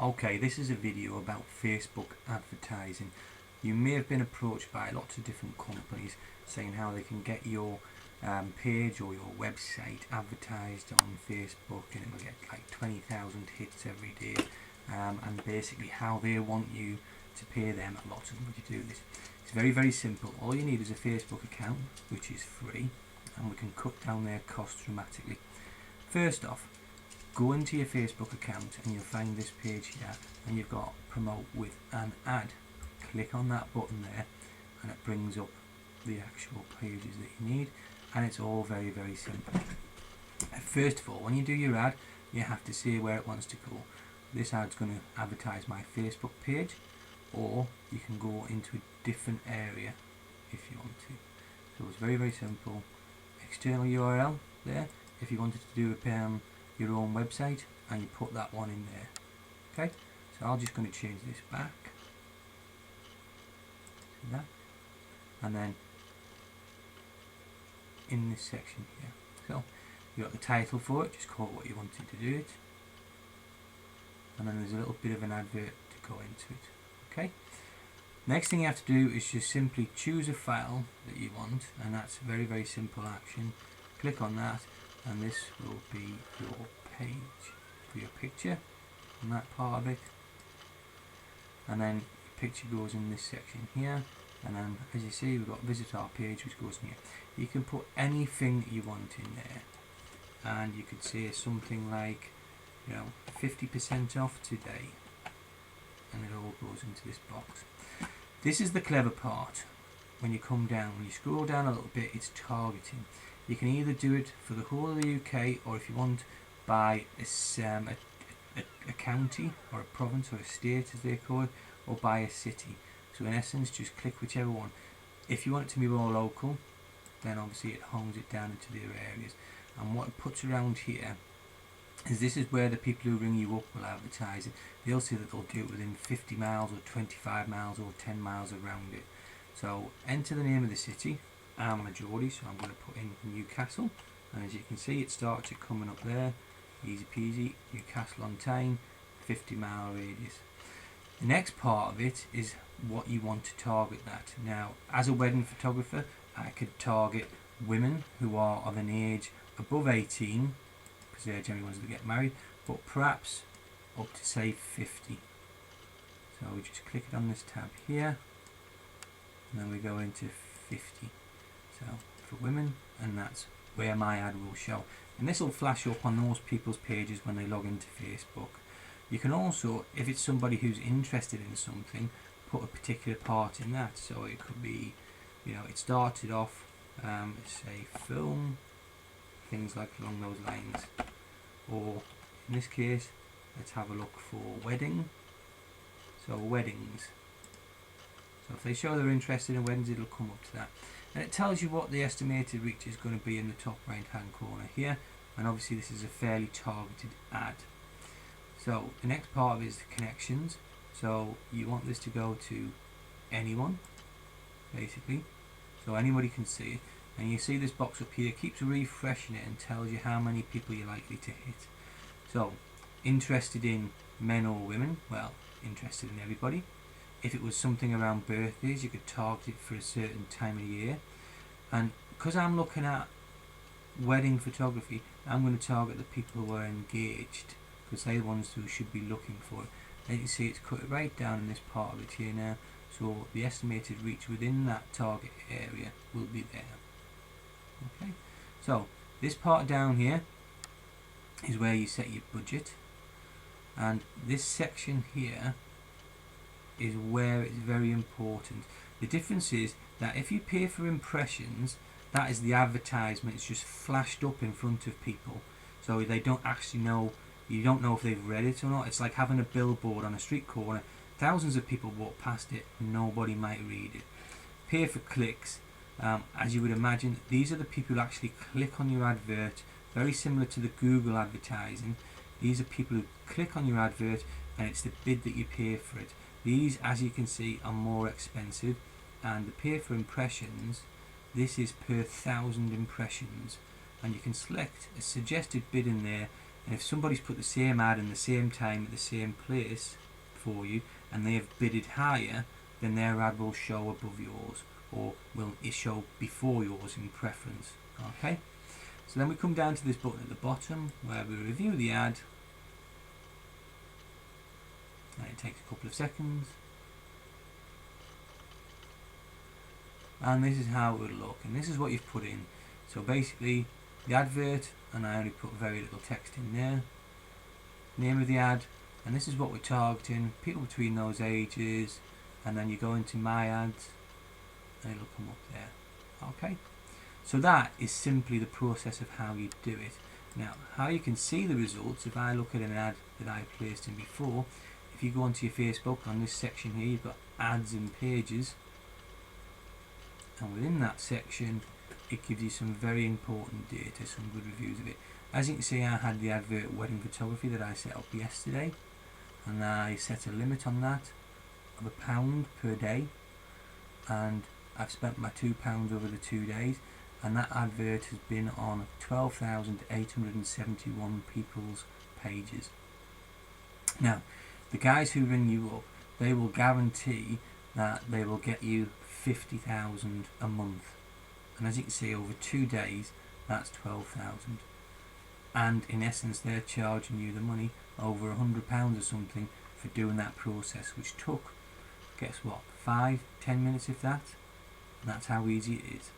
Okay, this is a video about Facebook advertising. You may have been approached by lots of different companies saying how they can get your page or your website advertised on Facebook, and it will get like 20,000 hits every day, and basically how they want you to pay them a lot of money to do this. It's very, very simple. All you need is a Facebook account, which is free, and we can cut down their costs dramatically. First off, go into your Facebook account and you'll find this page here, and you've got promote with an ad. Click on that button there and it brings up the actual pages that you need, and it's all very, very simple. First of all, when you do your ad, you have to say where it wants to go. This ad's going to advertise my Facebook page, or you can go into a different area if you want to. So it's very, very simple. External URL there if you wanted to do your own website, and you put that one in there. Okay, so I'm just going to change this back to that, and then in this section here, so you got the title for it, just call it what you wanted to do it, and then there's a little bit of an advert to go into it. Okay, next thing you have to do is just simply choose a file that you want, and that's a very, very simple action. Click on that, and this will be your page for your picture and that part of it, and then the picture goes in this section here, and then as you see we've got visit our page which goes in here. You can put anything you want in there, and you could say something like, 50% off today, and it all goes into this box. This is the clever part. When you come down, when you scroll down a little bit, it's targeting. You can either do it for the whole of the UK, or if you want, by a county or a province or a state as they call it, or by a city. So in essence, just click whichever one. If you want it to be more local, then obviously it hones it down into their areas. And what it puts around here is this is where the people who ring you up will advertise it. They'll say that they'll do it within 50 miles or 25 miles or 10 miles around it. So enter the name of the city. I'm a Geordie, so I'm going to put in Newcastle, and as you can see it starts it coming up there, easy peasy, Newcastle on Tyne, 50-mile radius. The next part of it is what you want to target that. Now, as a wedding photographer, I could target women who are of an age above 18, because they're generally ones that get married, but perhaps up to say 50. So we just click it on this tab here, and then we go into 50. So for women, and that's where my ad will show, and this will flash up on those people's pages when they log into Facebook. You can also, if it's somebody who's interested in something, put a particular part in that. So it could be, it started off say film, things like along those lines, or in this case let's have a look for wedding. So weddings, so if they show they're interested in weddings, it'll come up to that, and it tells you what the estimated reach is going to be in the top right hand corner here, and obviously this is a fairly targeted ad. So the next part of it is the connections. So you want this to go to anyone, basically, so anybody can see it, and you see this box up here keeps refreshing it and tells you how many people you're likely to hit. So interested in men or women, well, interested in everybody. If it was something around birthdays, you could target it for a certain time of year, and because I'm looking at wedding photography, I'm going to target the people who are engaged, because they're the ones who should be looking for it. And you can see it's cut right down in this part of it here now, so the estimated reach within that target area will be there. Okay, so this part down here is where you set your budget, and this section here is where it's very important. The difference is that if you pay for impressions, that is the advertisement, it's just flashed up in front of people, so they don't actually know, you don't know if they've read it or not. It's like having a billboard on a street corner, thousands of people walk past it, nobody might read it. Pay for clicks, as you would imagine, these are the people who actually click on your advert, very similar to the Google advertising. These are people who click on your advert, and it's the bid that you pay for it. These, as you can see, are more expensive, and the pay for impressions, this is per 1,000 impressions, and you can select a suggested bid in there, And if somebody's put the same ad in the same time at the same place for you and they have bidded higher, then their ad will show above yours, or will show before yours in preference. Okay, so then we come down to this button at the bottom where we review the ad, and it takes a couple of seconds, and this is how it would look, and this is what you've put in. So basically the advert, and I only put very little text in there, name of the ad, and this is what we're targeting, people between those ages, and then you go into my ads and it'll come up there. Okay, so that is simply the process of how you do it. Now, how you can see the results, if I look at an ad that I placed in before, if you go onto your Facebook, on this section here you've got ads and pages, and within that section it gives you some very important data, some good reviews of it. As you can see, I had the advert wedding photography that I set up yesterday, and I set a limit on that of £1 per day, and I've spent my £2 over the 2 days, and that advert has been on 12,871 people's pages. Now, the guys who ring you up, they will guarantee that they will get you 50,000 a month, and as you can see, over 2 days that's 12,000, and in essence they're charging you the money, over £100 or something, for doing that process, which took, guess what, 5-10 minutes if that. And that's how easy it is.